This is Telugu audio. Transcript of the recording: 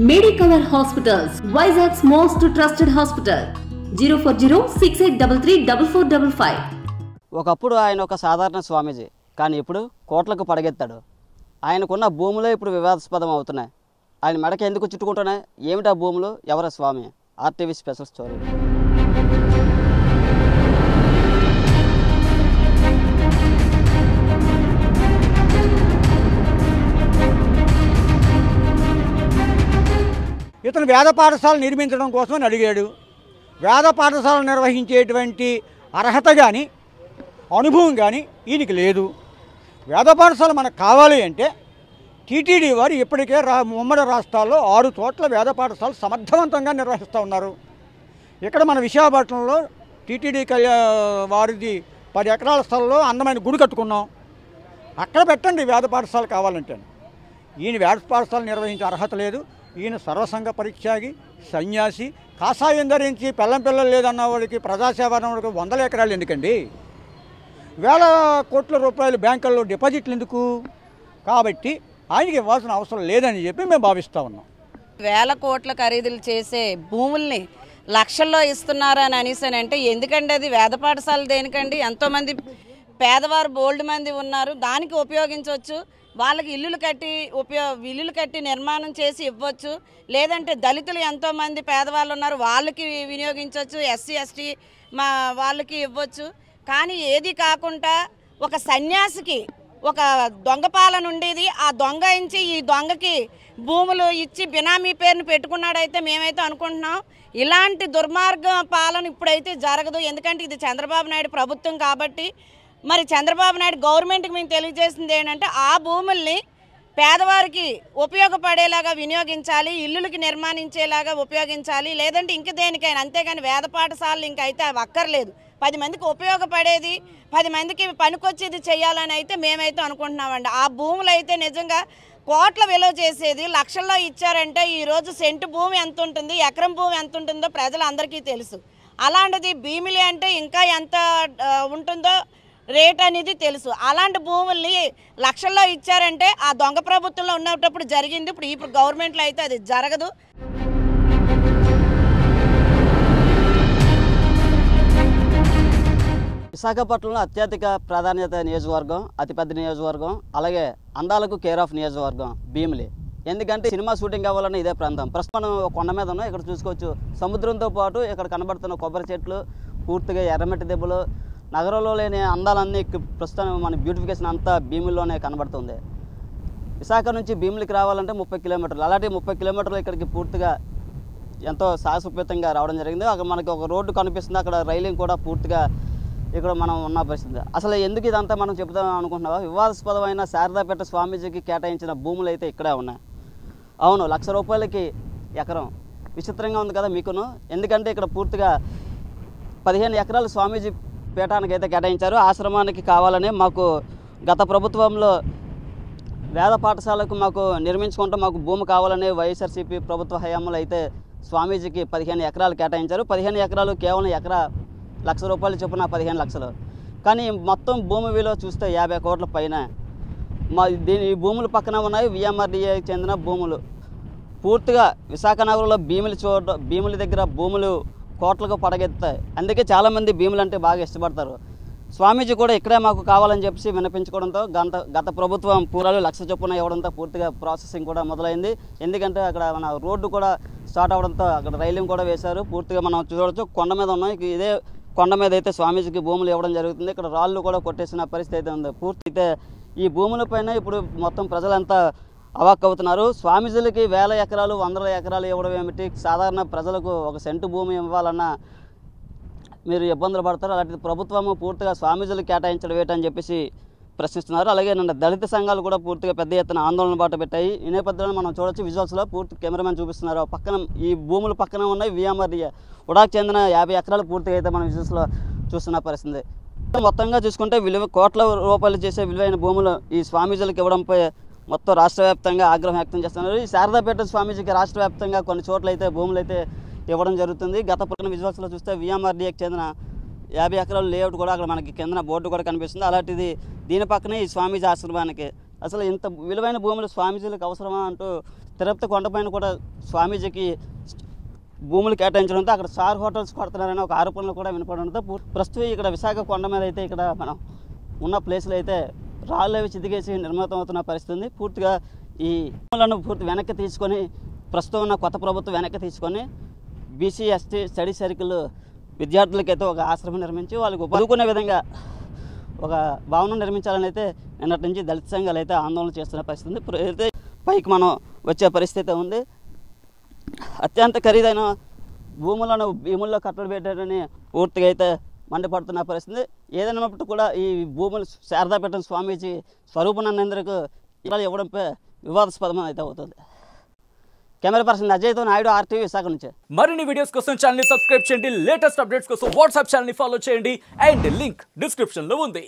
Medicover hospitals, Vizag's most trusted hospital. 04068334455. ఒకప్పుడు ఆయన ఒక సాధారణ స్వామీజీ, కానీ ఇప్పుడు కోట్లకు పడగెత్తాడు. ఆయనకున్న భూములే ఇప్పుడు వివాదాస్పదం అవుతున్నాయి. ఆయన మెడకి ఎందుకు చుట్టుకుంటున్నాయి? ఏమిటా భూములు? ఎవర స్వామి? RTV special story. ఇతను వేద పాఠశాల నిర్మించడం కోసమని అడిగాడు. వేద పాఠశాల నిర్వహించేటువంటి అర్హత కానీ అనుభవం కానీ ఈయనకి లేదు. వేద పాఠశాల మనకు కావాలి అంటే టీటీడీ వారు ఇప్పటికే ఉమ్మడి రాష్ట్రాల్లో 6 చోట్ల వేద పాఠశాల సమర్థవంతంగా నిర్వహిస్తూ ఉన్నారు. ఇక్కడ మన విశాఖపట్నంలో టీటీడీ వారిది 10 ఎకరాల స్థలంలో అందమైన గుడి కట్టుకున్నాం. అక్కడ పెట్టండి వేద పాఠశాల కావాలంటే. ఈయన వేద పాఠశాల నిర్వహించే అర్హత లేదు. ఈయన సర్వసంగ పరిత్యాగి, సన్యాసి, కాషాయం ధరించి పిల్లం పిల్లలు లేదన్న వాడికి, ప్రజాసేవ అన్నవాడికి 100 ఎకరాలు ఎందుకండి? వేల కోట్ల రూపాయలు బ్యాంకుల్లో డిపాజిట్లు ఎందుకు? కాబట్టి ఆయనకి ఇవ్వాల్సిన అవసరం లేదని చెప్పి మేము భావిస్తూ ఉన్నాం. వేల కోట్ల ఖరీదులు చేసే భూముల్ని లక్షల్లో ఇస్తున్నారని అనేసానంటే ఎందుకండి? అది వేద పాఠశాల దేనికండి? ఎంతోమంది పేదవారు బోల్డ్ మంది ఉన్నారు, దానికి ఉపయోగించవచ్చు. వాళ్ళకి ఇల్లులు కట్టి నిర్మాణం చేసి ఇవ్వచ్చు. లేదంటే దళితులు ఎంతోమంది పేదవాళ్ళు ఉన్నారు, వాళ్ళకి వినియోగించవచ్చు. ఎస్సీ ఎస్టీ వాళ్ళకి ఇవ్వచ్చు. కానీ ఏది కాకుండా ఒక సన్యాసికి ఒక దొంగ పాలన ఉండేది. ఆ దొంగ ఇచ్చి ఈ దొంగకి భూములు ఇచ్చి బినామీ పేరును పెట్టుకున్నాడైతే మేమైతే అనుకుంటున్నాం ఇలాంటి దుర్మార్గ పాలన ఇప్పుడైతే జరగదు. ఎందుకంటే ఇది చంద్రబాబు నాయుడు ప్రభుత్వం కాబట్టి. మరి చంద్రబాబు నాయుడు గవర్నమెంట్కి మేము తెలియజేసింది ఏంటంటే ఆ భూముల్ని పేదవారికి ఉపయోగపడేలాగా వినియోగించాలి, ఇల్లులకి నిర్మాణించేలాగా ఉపయోగించాలి, లేదంటే ఇంక దేనికైనా. అంతేగాని వేద పాఠశాలలు ఇంకైతే అవి అక్కర్లేదు. 10 మందికి ఉపయోగపడేది, 10 మందికి పనికొచ్చేది చేయాలని అయితే మేమైతే అనుకుంటున్నామండి. ఆ భూములు అయితే నిజంగా కోట్ల విలువ చేసేది లక్షల్లో ఇచ్చారంటే ఈరోజు సెంటు భూమి ఎంత ఉంటుంది, ఎకరం భూమి ఎంత ఉంటుందో ప్రజలందరికీ తెలుసు. అలాంటిది భీమిలి అంటే ఇంకా ఎంత ఉంటుందో రేట్ అనేది తెలుసు. అలాంటి భూముల్ని లక్షల్లో ఇచ్చారంటే ఆ దొంగ ప్రభుత్వంలో ఉన్నప్పుడు జరిగింది. ఇప్పుడు గవర్నమెంట్లో అయితే అది జరగదు. విశాఖపట్నంలో అత్యధిక ప్రాధాన్యత నియోజకవర్గం, అతిపెద్ద నియోజకవర్గం, అలాగే అందాలకు కేర్ ఆఫ్ నియోజకవర్గం భీమిలి. ఎందుకంటే సినిమా షూటింగ్ అవ్వాలని ఇదే ప్రాంతం. ప్రస్తుతం మనం కొండ మీద ఉన్నాం. ఇక్కడ చూసుకోవచ్చు సముద్రంతో పాటు ఇక్కడ కనబడుతున్న కొబ్బరి చెట్లు, పూర్తిగా ఎర్రమట్టి దెబ్బలు, నగరంలో లేని అందాలన్నీ ప్రస్తుతం మన బ్యూటిఫికేషన్ అంతా భీమిలిలోనే కనబడుతుంది. విశాఖ నుంచి భీమిలికి రావాలంటే 30 కిలోమీటర్లు. అలాంటి 30 కిలోమీటర్లు ఇక్కడికి పూర్తిగా ఎంతో సాహసోపేతంగా రావడం జరిగింది. అక్కడ మనకి ఒక రోడ్డు కనిపిస్తుంది, అక్కడ రైలింగ్ కూడా పూర్తిగా ఇక్కడ మనం ఉన్న పరిస్థితి. అసలు ఎందుకు ఇదంతా మనం చెప్తాం అనుకుంటున్నావా? వివాదాస్పదమైన శారదాపేట స్వామీజీకి కేటాయించిన భూములు అయితే ఇక్కడే ఉన్నాయి. అవును, ₹1,00,000 ఎకరం. విచిత్రంగా ఉంది కదా మీకును? ఎందుకంటే ఇక్కడ పూర్తిగా 15 ఎకరాలు స్వామీజీ పీఠానికి అయితే కేటాయించారు. ఆశ్రమానికి కావాలని మాకు గత ప్రభుత్వంలో వేద పాఠశాలకు మాకు నిర్మించుకుంటూ మాకు భూమి కావాలని వైఎస్ఆర్సీపీ ప్రభుత్వ హయాంలో అయితే స్వామీజీకి 15 ఎకరాలు కేటాయించారు. 15 ఎకరాలు కేవలం ఎకరా ₹1,00,000 చొప్పున 15 లక్షలు. కానీ మొత్తం భూమి విలువ చూస్తే 50 కోట్ల పైన. ఈ భూముల పక్కన ఉన్నాయి విఎంఆర్డీఏకి చెందిన భూములు. పూర్తిగా విశాఖ నగరంలో భీముల దగ్గర భూములు కోట్లకు పడగెత్తాయి. అందుకే చాలామంది భీములు అంటే బాగా ఇష్టపడతారు. స్వామీజీ కూడా ఇక్కడే మాకు కావాలని చెప్పి వినిపించుకోవడంతో గత ప్రభుత్వం పూరాలు 1,00,000 చొప్పున ఇవ్వడంతో పూర్తిగా ప్రాసెసింగ్ కూడా మొదలైంది. ఎందుకంటే అక్కడ మన రోడ్డు కూడా స్టార్ట్ అవ్వడంతో అక్కడ రైలింగ్ కూడా వేశారు. పూర్తిగా మనం చూడవచ్చు కొండ మీద ఉన్నాం. ఇదే కొండ మీద అయితే స్వామీజీకి భూములు ఇవ్వడం జరుగుతుంది. ఇక్కడ రాళ్ళు కూడా కొట్టేసిన పరిస్థితి అయితే ఉంది. పూర్తి అయితే ఈ భూములపైన ఇప్పుడు మొత్తం ప్రజలంతా అవాక్కవుతున్నారు. స్వామీజీలకి 1000 ఎకరాలు 100 ఎకరాలు ఇవ్వడం ఏమిటి? సాధారణ ప్రజలకు ఒక సెంటు భూమి ఇవ్వాలన్నా మీరు ఇబ్బందులు పడతారు. అలాంటి ప్రభుత్వము పూర్తిగా స్వామీజీలు కేటాయించడం ఏంటని చెప్పేసి ప్రశ్నిస్తున్నారు. అలాగే నిన్న దళిత సంఘాలు కూడా పూర్తిగా పెద్ద ఎత్తున ఆందోళన బాట పెట్టాయి. ఈ నేపథ్యంలో మనం చూడొచ్చు విజువల్స్లో పూర్తి కెమెరామెన్ చూపిస్తున్నారు. పక్కన ఈ భూముల పక్కన ఉన్నాయి విఎంఆర్డీఏ ఉడాకు చెందిన 50 ఎకరాలు పూర్తిగా అయితే మనం విజువల్స్లో చూస్తున్న పరిస్థితి. మొత్తంగా చూసుకుంటే కోట్ల రూపాయలు చేసే విలువైన భూములు ఈ స్వామీజీలకు ఇవ్వడంపై మొత్తం రాష్ట్ర వ్యాప్తంగా ఆగ్రహం వ్యక్తం చేస్తున్నారు. ఈ శారదాపేట స్వామీజీకి రాష్ట్ర వ్యాప్తంగా కొన్ని చోట్ల అయితే భూములు అయితే ఇవ్వడం జరుగుతుంది. గత పురాణ విజువల్స్లో చూస్తే విఎంఆర్డీఏకి చెందిన 50 ఎకరాల లేఅవుట్ కూడా అక్కడ మనకి కింద బోర్డు కూడా కనిపిస్తుంది. అలాంటిది దీని పక్కనే ఈ స్వామీజీ ఆశ్రమానికి అసలు ఇంత విలువైన భూములు స్వామీజీలకు అవసరమా అంటూ తిరుపతి కొండపైన కూడా స్వామీజీకి భూములు కేటాయించడంతో అక్కడ స్టార్ హోటల్స్ కొడుతున్నారని ఒక ఆరోపణలు కూడా వినపడంతో ప్రస్తుతం ఇక్కడ విశాఖ కొండ మీద అయితే ఇక్కడ మనం ఉన్న ప్లేస్లో అయితే రాళ్ళు అవి చితికేసి నిర్మితం అవుతున్న పరిస్థితి ఉంది. పూర్తిగా ఈ భూములను పూర్తి వెనక్కి తీసుకొని ప్రస్తుతం ఉన్న కొత్త ప్రభుత్వం వెనక్కి తీసుకొని బీసీ ఎస్టీ స్టడీ సర్కిల్ విద్యార్థులకైతే ఒక ఆశ్రమం నిర్మించి వాళ్ళకి చదువుకునే విధంగా ఒక భవనం నిర్మించాలని అయితే నిన్నటి నుంచి దళిత సంఘాలు అయితే ఆందోళన చేస్తున్న పరిస్థితి ఉంది. అయితే పైకి మనం వచ్చే పరిస్థితి ఉంది. అత్యంత ఖరీదైన భూములను భీముల్లో కట్టడి పెట్టారని పూర్తిగా అయితే మండిపడుతున్న పరిస్థితి. ఏదైనప్పుడు కూడా ఈ భూములు శారదాపీఠం స్వామీజీ స్వరూపానందేంద్రకు ఇలా ఇవ్వడంపై వివాదాస్పదం అయితే అవుతుంది. కెమెరా పర్సన్ అజయ్తో నాయుడు, RTV విశాఖ నుంచి. మరిన్ని వీడియోస్ కోసం ఛానల్ ని సబ్స్క్రైబ్ చేయండి. లేటెస్ట్ అప్డేట్స్ కోసం వాట్సాప్ ఛానల్ ని ఫాలో చేయండి. అండ్ లింక్ డిస్క్రిప్షన్ లో ఉంది.